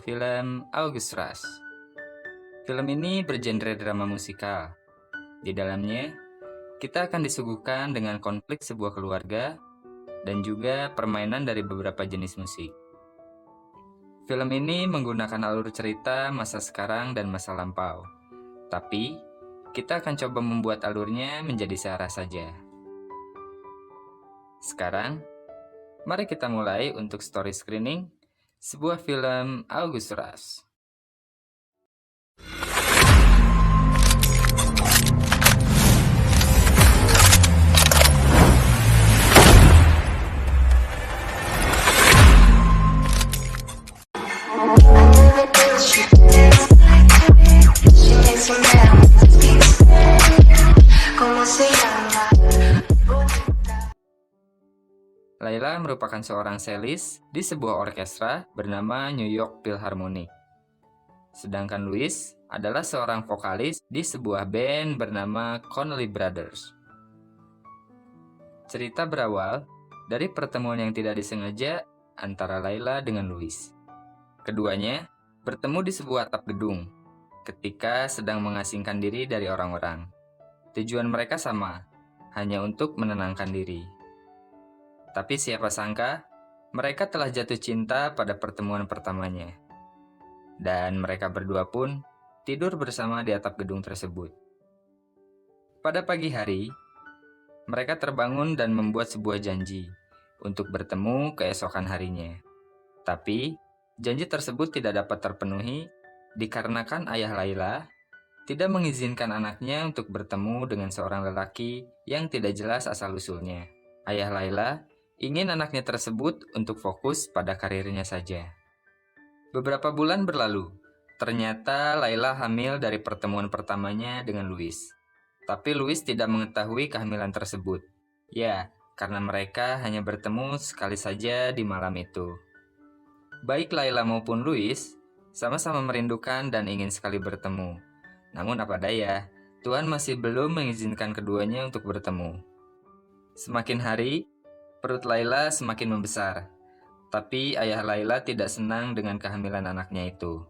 film August Rush. Film ini bergenre drama musikal. Di dalamnya, kita akan disuguhkan dengan konflik sebuah keluarga dan juga permainan dari beberapa jenis musik. Film ini menggunakan alur cerita masa sekarang dan masa lampau. Tapi, kita akan coba membuat alurnya menjadi searah saja. Sekarang, mari kita mulai untuk story screening sebuah film August Rush. Laila merupakan seorang selis di sebuah orkestra bernama New York Philharmonic. Sedangkan Louis adalah seorang vokalis di sebuah band bernama Connelly Brothers. Cerita berawal dari pertemuan yang tidak disengaja antara Laila dengan Louis. Keduanya bertemu di sebuah atap gedung ketika sedang mengasingkan diri dari orang-orang. Tujuan mereka sama, hanya untuk menenangkan diri. Tapi siapa sangka, mereka telah jatuh cinta pada pertemuan pertamanya. Dan mereka berdua pun tidur bersama di atap gedung tersebut. Pada pagi hari, mereka terbangun dan membuat sebuah janji untuk bertemu keesokan harinya. Tapi, janji tersebut tidak dapat terpenuhi dikarenakan ayah Laila tidak mengizinkan anaknya untuk bertemu dengan seorang lelaki yang tidak jelas asal-usulnya. Ayah Laila ingin anaknya tersebut untuk fokus pada karirnya saja. Beberapa bulan berlalu, ternyata Laila hamil dari pertemuan pertamanya dengan Louis. Tapi Louis tidak mengetahui kehamilan tersebut. Ya, karena mereka hanya bertemu sekali saja di malam itu. Baik Laila maupun Louis sama-sama merindukan dan ingin sekali bertemu. Namun apa daya, Tuhan masih belum mengizinkan keduanya untuk bertemu. Semakin hari, perut Laila semakin membesar, tapi ayah Laila tidak senang dengan kehamilan anaknya itu.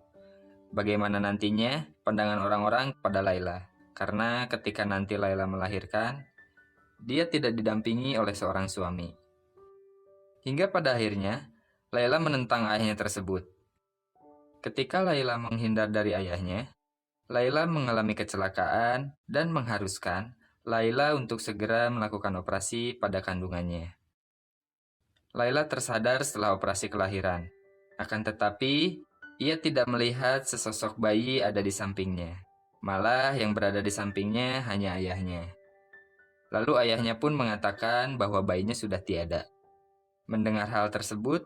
Bagaimana nantinya pandangan orang-orang kepada Laila? Karena ketika nanti Laila melahirkan, dia tidak didampingi oleh seorang suami. Hingga pada akhirnya, Laila menentang ayahnya tersebut. Ketika Laila menghindar dari ayahnya, Laila mengalami kecelakaan dan mengharuskan Laila untuk segera melakukan operasi pada kandungannya. Laila tersadar setelah operasi kelahiran. Akan tetapi, ia tidak melihat sesosok bayi ada di sampingnya. Malah yang berada di sampingnya hanya ayahnya. Lalu ayahnya pun mengatakan bahwa bayinya sudah tiada. Mendengar hal tersebut,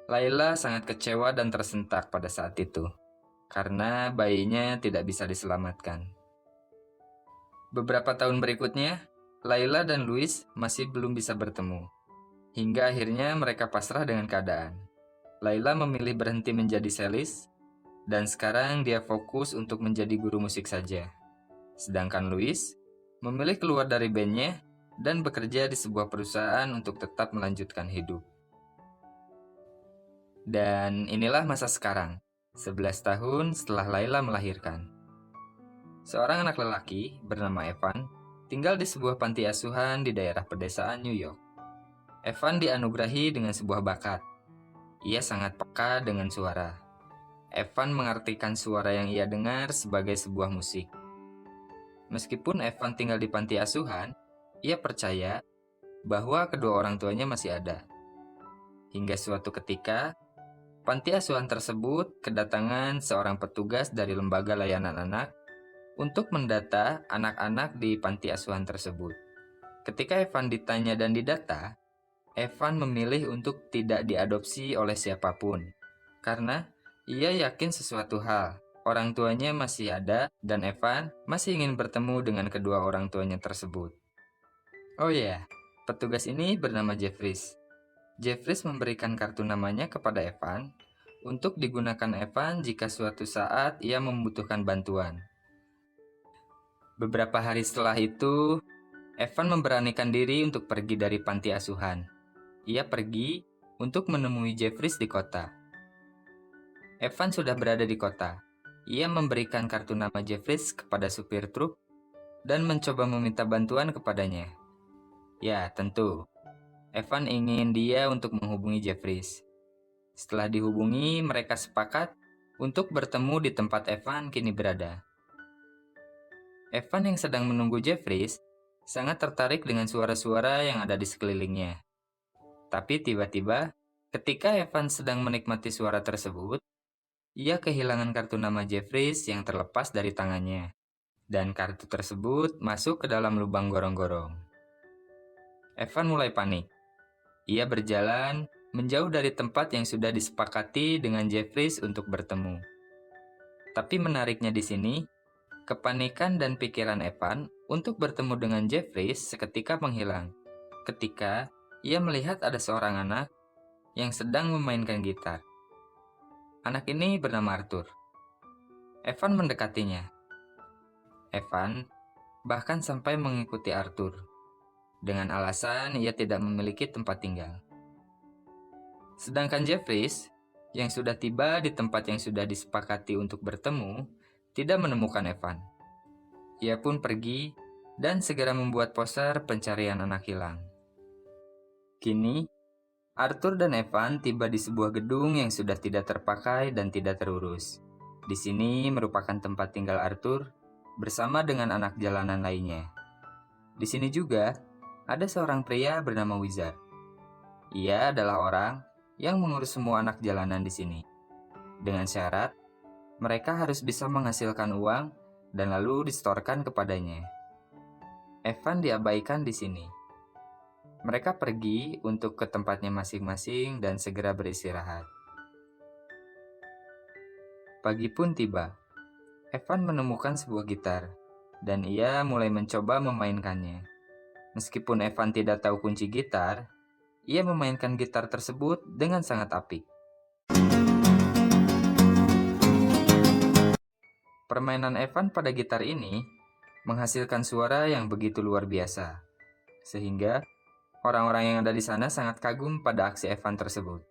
Laila sangat kecewa dan tersentak pada saat itu, karena bayinya tidak bisa diselamatkan. Beberapa tahun berikutnya, Laila dan Louis masih belum bisa bertemu. Hingga akhirnya mereka pasrah dengan keadaan. Laila memilih berhenti menjadi selis, dan sekarang dia fokus untuk menjadi guru musik saja. Sedangkan Louis memilih keluar dari bandnya dan bekerja di sebuah perusahaan untuk tetap melanjutkan hidup. Dan inilah masa sekarang, 11 tahun setelah Laila melahirkan. Seorang anak lelaki bernama Evan tinggal di sebuah panti asuhan di daerah pedesaan New York. Evan dianugerahi dengan sebuah bakat. Ia sangat peka dengan suara. Evan mengartikan suara yang ia dengar sebagai sebuah musik. Meskipun Evan tinggal di panti asuhan, ia percaya bahwa kedua orang tuanya masih ada. Hingga suatu ketika, panti asuhan tersebut kedatangan seorang petugas dari lembaga layanan anak untuk mendata anak-anak di panti asuhan tersebut. Ketika Evan ditanya dan didata, Evan memilih untuk tidak diadopsi oleh siapapun, karena ia yakin sesuatu hal, orang tuanya masih ada dan Evan masih ingin bertemu dengan kedua orang tuanya tersebut. Oh ya, petugas ini bernama Jeffries. Jeffries memberikan kartu namanya kepada Evan untuk digunakan Evan jika suatu saat ia membutuhkan bantuan. Beberapa hari setelah itu, Evan memberanikan diri untuk pergi dari panti asuhan. Ia pergi untuk menemui Jeffries di kota. Evan sudah berada di kota. Ia memberikan kartu nama Jeffries kepada supir truk dan mencoba meminta bantuan kepadanya. Ya, tentu. Evan ingin dia untuk menghubungi Jeffries. Setelah dihubungi, mereka sepakat untuk bertemu di tempat Evan kini berada. Evan yang sedang menunggu Jeffries sangat tertarik dengan suara-suara yang ada di sekelilingnya. Tapi tiba-tiba, ketika Evan sedang menikmati suara tersebut, ia kehilangan kartu nama Jeffries yang terlepas dari tangannya. Dan kartu tersebut masuk ke dalam lubang gorong-gorong. Evan mulai panik. Ia berjalan menjauh dari tempat yang sudah disepakati dengan Jeffries untuk bertemu. Tapi menariknya di sini, kepanikan dan pikiran Evan untuk bertemu dengan Jeffries seketika menghilang. Ketika ia melihat ada seorang anak yang sedang memainkan gitar. Anak ini bernama Arthur. Evan mendekatinya. Evan bahkan sampai mengikuti Arthur, dengan alasan ia tidak memiliki tempat tinggal. Sedangkan Jeffries, yang sudah tiba di tempat yang sudah disepakati untuk bertemu, tidak menemukan Evan. Ia pun pergi dan segera membuat poster pencarian anak hilang. Kini, Arthur dan Evan tiba di sebuah gedung yang sudah tidak terpakai dan tidak terurus. Di sini merupakan tempat tinggal Arthur bersama dengan anak jalanan lainnya. Di sini juga ada seorang pria bernama Wizard. Ia adalah orang yang mengurus semua anak jalanan di sini. Dengan syarat, mereka harus bisa menghasilkan uang dan lalu disetorkan kepadanya. Evan diabaikan di sini. Mereka pergi untuk ke tempatnya masing-masing dan segera beristirahat. Pagi pun tiba. Evan menemukan sebuah gitar, dan ia mulai mencoba memainkannya. Meskipun Evan tidak tahu kunci gitar, ia memainkan gitar tersebut dengan sangat apik. Permainan Evan pada gitar ini menghasilkan suara yang begitu luar biasa, sehingga orang-orang yang ada di sana sangat kagum pada aksi Evan tersebut,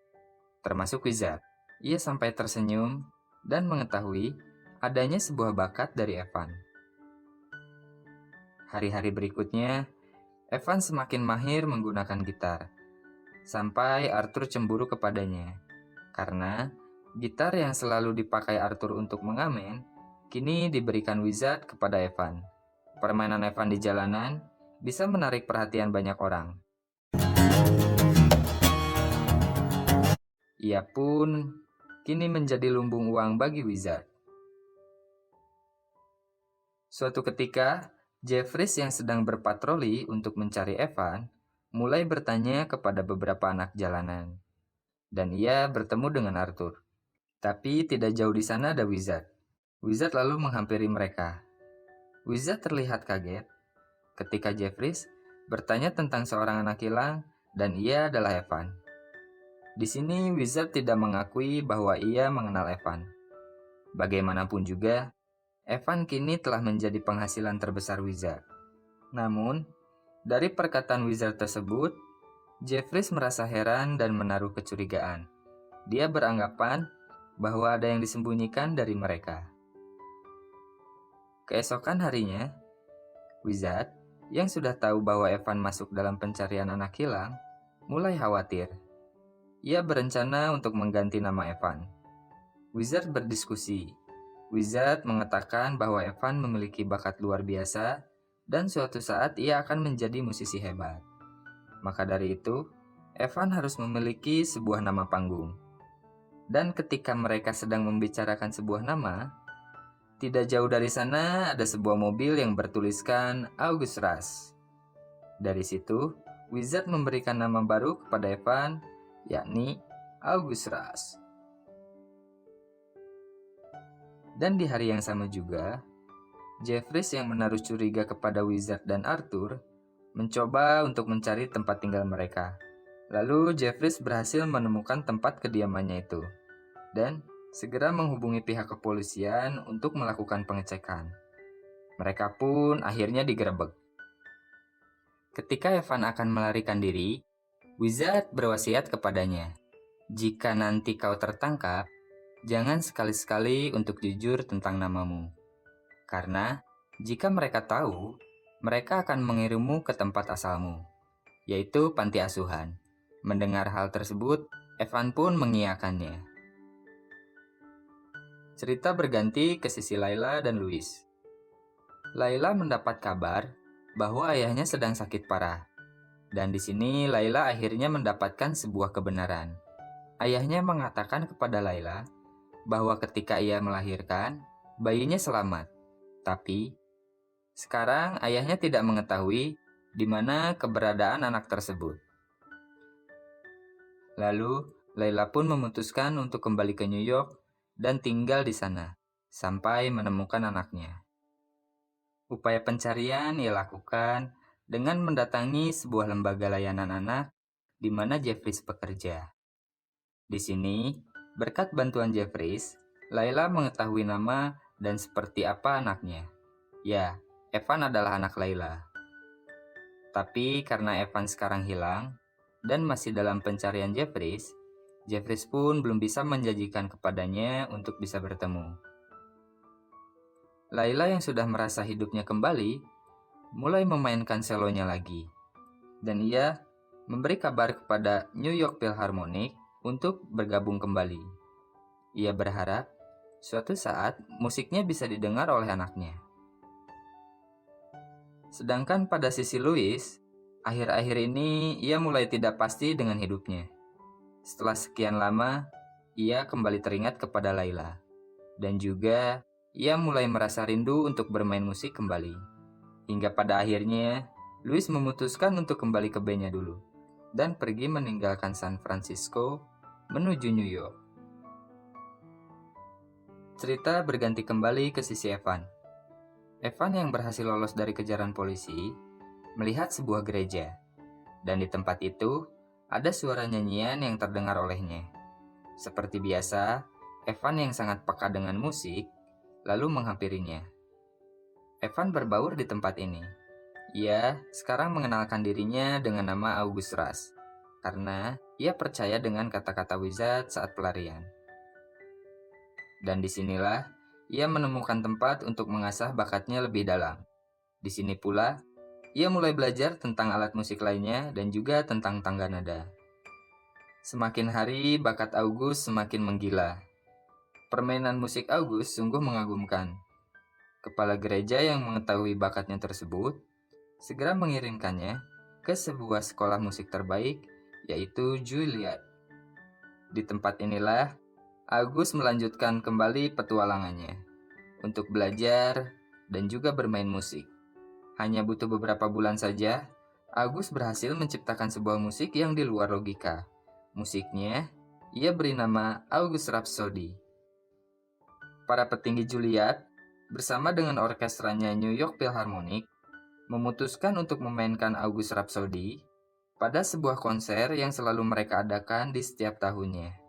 termasuk Wizard. Ia sampai tersenyum dan mengetahui adanya sebuah bakat dari Evan. Hari-hari berikutnya, Evan semakin mahir menggunakan gitar, sampai Arthur cemburu kepadanya, karena gitar yang selalu dipakai Arthur untuk mengamen, kini diberikan Wizard kepada Evan. Permainan Evan di jalanan bisa menarik perhatian banyak orang. Ia pun kini menjadi lumbung uang bagi Wizard. Suatu ketika, Jeffries yang sedang berpatroli untuk mencari Evan mulai bertanya kepada beberapa anak jalanan. Dan ia bertemu dengan Arthur. Tapi tidak jauh di sana ada Wizard. Wizard lalu menghampiri mereka. Wizard terlihat kaget ketika Jeffries bertanya tentang seorang anak hilang dan ia adalah Evan. Di sini Wizard tidak mengakui bahwa ia mengenal Evan. Bagaimanapun juga, Evan kini telah menjadi penghasilan terbesar Wizard. Namun, dari perkataan Wizard tersebut, Jeffries merasa heran dan menaruh kecurigaan. Dia beranggapan bahwa ada yang disembunyikan dari mereka. Keesokan harinya, Wizard yang sudah tahu bahwa Evan masuk dalam pencarian anak hilang, mulai khawatir. Ia berencana untuk mengganti nama Evan. Wizard berdiskusi. Wizard mengatakan bahwa Evan memiliki bakat luar biasa dan suatu saat ia akan menjadi musisi hebat. Maka dari itu, Evan harus memiliki sebuah nama panggung. Dan ketika mereka sedang membicarakan sebuah nama, tidak jauh dari sana ada sebuah mobil yang bertuliskan August Rush. Dari situ, Wizard memberikan nama baru kepada Evan, yakni August Rush. Dan di hari yang sama juga, Jeffries yang menaruh curiga kepada Wizard dan Arthur mencoba untuk mencari tempat tinggal mereka. Lalu Jeffries berhasil menemukan tempat kediamannya itu dan segera menghubungi pihak kepolisian untuk melakukan pengecekan. Mereka pun akhirnya digerebek. Ketika Evan akan melarikan diri, Wizard berwasiat kepadanya, "Jika nanti kau tertangkap, Jangan sekali-sekali untuk jujur tentang namamu, karena jika mereka tahu, mereka akan mengirimmu ke tempat asalmu, yaitu panti asuhan. Mendengar hal tersebut, Evan pun mengiyakannya. Cerita berganti ke sisi Laila dan Louis. Laila mendapat kabar bahwa ayahnya sedang sakit parah. Dan di sini Laila akhirnya mendapatkan sebuah kebenaran. Ayahnya mengatakan kepada Laila bahwa ketika ia melahirkan, bayinya selamat. Tapi, sekarang ayahnya tidak mengetahui di mana keberadaan anak tersebut. Lalu, Laila pun memutuskan untuk kembali ke New York dan tinggal di sana, sampai menemukan anaknya. Upaya pencarian ia lakukan dengan mendatangi sebuah lembaga layanan anak di mana Jeffries bekerja. Di sini, berkat bantuan Jeffries, Laila mengetahui nama dan seperti apa anaknya. Ya, Evan adalah anak Laila. Tapi karena Evan sekarang hilang dan masih dalam pencarian Jeffries, Jeffries pun belum bisa menjanjikan kepadanya untuk bisa bertemu. Laila yang sudah merasa hidupnya kembali, mulai memainkan selonya lagi. Dan ia memberi kabar kepada New York Philharmonic untuk bergabung kembali. Ia berharap suatu saat musiknya bisa didengar oleh anaknya. Sedangkan pada sisi Louis, akhir-akhir ini ia mulai tidak pasti dengan hidupnya. Setelah sekian lama, ia kembali teringat kepada Laila. Dan juga, ia mulai merasa rindu untuk bermain musik kembali. Hingga pada akhirnya, Louis memutuskan untuk kembali ke bandnya dulu. Dan pergi meninggalkan San Francisco menuju New York. Cerita berganti kembali ke sisi Evan. Evan yang berhasil lolos dari kejaran polisi, melihat sebuah gereja. Dan di tempat itu, ada suara nyanyian yang terdengar olehnya. Seperti biasa, Evan yang sangat peka dengan musik, lalu menghampirinya. Evan berbaur di tempat ini. Ia sekarang mengenalkan dirinya dengan nama August Rush, karena ia percaya dengan kata-kata wizard saat pelarian. Dan disinilah, ia menemukan tempat untuk mengasah bakatnya lebih dalam. Di sini pula, ia mulai belajar tentang alat musik lainnya dan juga tentang tangga nada. Semakin hari, bakat August semakin menggila. Permainan musik August sungguh mengagumkan. Kepala gereja yang mengetahui bakatnya tersebut segera mengirimkannya ke sebuah sekolah musik terbaik, yaitu Juilliard. Di tempat inilah, August melanjutkan kembali petualangannya untuk belajar dan juga bermain musik. Hanya butuh beberapa bulan saja, August berhasil menciptakan sebuah musik yang di luar logika. Musiknya, ia beri nama August Rhapsody. Para petinggi Juilliard, bersama dengan orkestranya New York Philharmonic, memutuskan untuk memainkan August Rhapsody pada sebuah konser yang selalu mereka adakan di setiap tahunnya.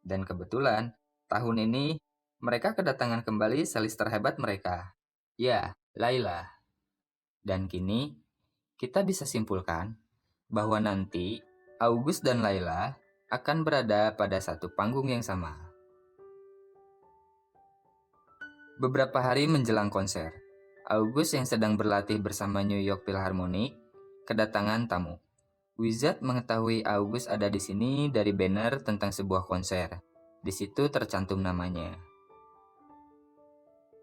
Dan kebetulan, tahun ini mereka kedatangan kembali solis terhebat mereka. Ya, Laila. Dan kini, kita bisa simpulkan bahwa nanti August dan Laila akan berada pada satu panggung yang sama. Beberapa hari menjelang konser, August yang sedang berlatih bersama New York Philharmonic kedatangan tamu. Wizard mengetahui August ada di sini dari banner tentang sebuah konser. Di situ tercantum namanya.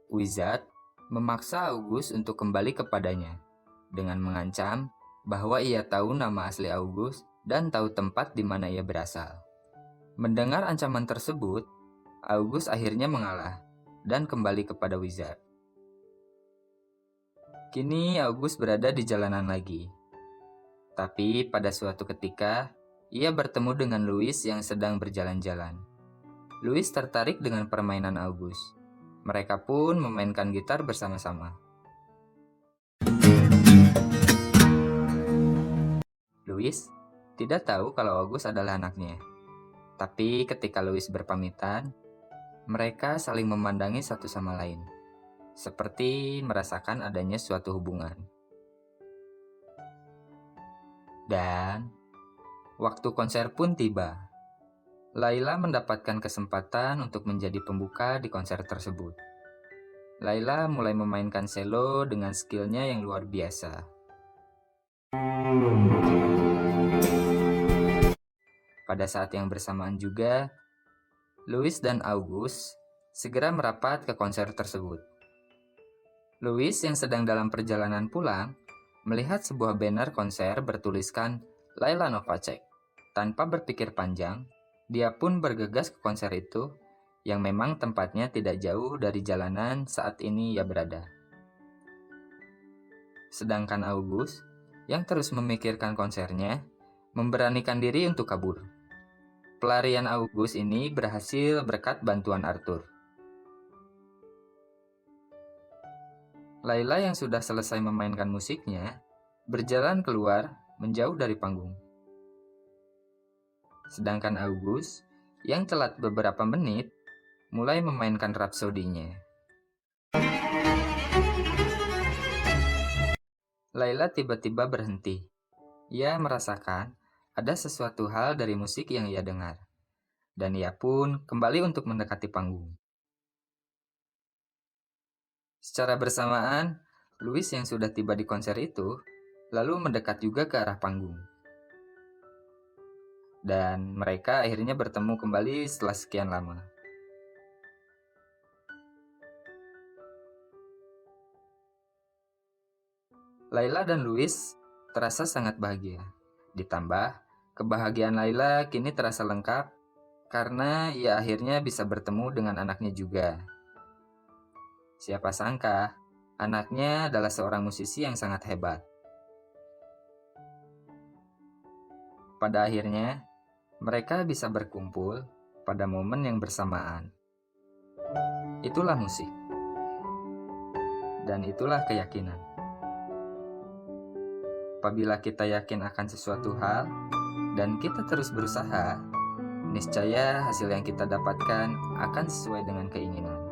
Wizard memaksa August untuk kembali kepadanya dengan mengancam bahwa ia tahu nama asli August dan tahu tempat di mana ia berasal. Mendengar ancaman tersebut, August akhirnya mengalah dan kembali kepada Wizard. Kini August berada di jalanan lagi. Tapi pada suatu ketika, ia bertemu dengan Louis yang sedang berjalan-jalan. Louis tertarik dengan permainan August. Mereka pun memainkan gitar bersama-sama. Louis tidak tahu kalau August adalah anaknya. Tapi ketika Louis berpamitan, mereka saling memandangi satu sama lain, seperti merasakan adanya suatu hubungan. Dan waktu konser pun tiba. Laila mendapatkan kesempatan untuk menjadi pembuka di konser tersebut. Laila mulai memainkan cello dengan skillnya yang luar biasa. Pada saat yang bersamaan juga, Louis dan August segera merapat ke konser tersebut. Louis yang sedang dalam perjalanan pulang, melihat sebuah banner konser bertuliskan Laila Novacek. Tanpa berpikir panjang, dia pun bergegas ke konser itu, yang memang tempatnya tidak jauh dari jalanan saat ini ia berada. Sedangkan August, yang terus memikirkan konsernya, memberanikan diri untuk kabur. Pelarian August ini berhasil berkat bantuan Arthur. Laila yang sudah selesai memainkan musiknya, berjalan keluar menjauh dari panggung. Sedangkan August, yang telat beberapa menit, mulai memainkan rapsodinya. Laila tiba-tiba berhenti. Ia merasakan ada sesuatu hal dari musik yang ia dengar. Dan ia pun kembali untuk mendekati panggung. Secara bersamaan, Louis yang sudah tiba di konser itu, lalu mendekat juga ke arah panggung. Dan mereka akhirnya bertemu kembali setelah sekian lama. Laila dan Louis terasa sangat bahagia. Ditambah, kebahagiaan Laila kini terasa lengkap karena ia akhirnya bisa bertemu dengan anaknya juga. Siapa sangka, anaknya adalah seorang musisi yang sangat hebat. Pada akhirnya, mereka bisa berkumpul pada momen yang bersamaan. Itulah musik. Dan itulah keyakinan. Apabila kita yakin akan sesuatu hal, dan kita terus berusaha, niscaya hasil yang kita dapatkan akan sesuai dengan keinginan.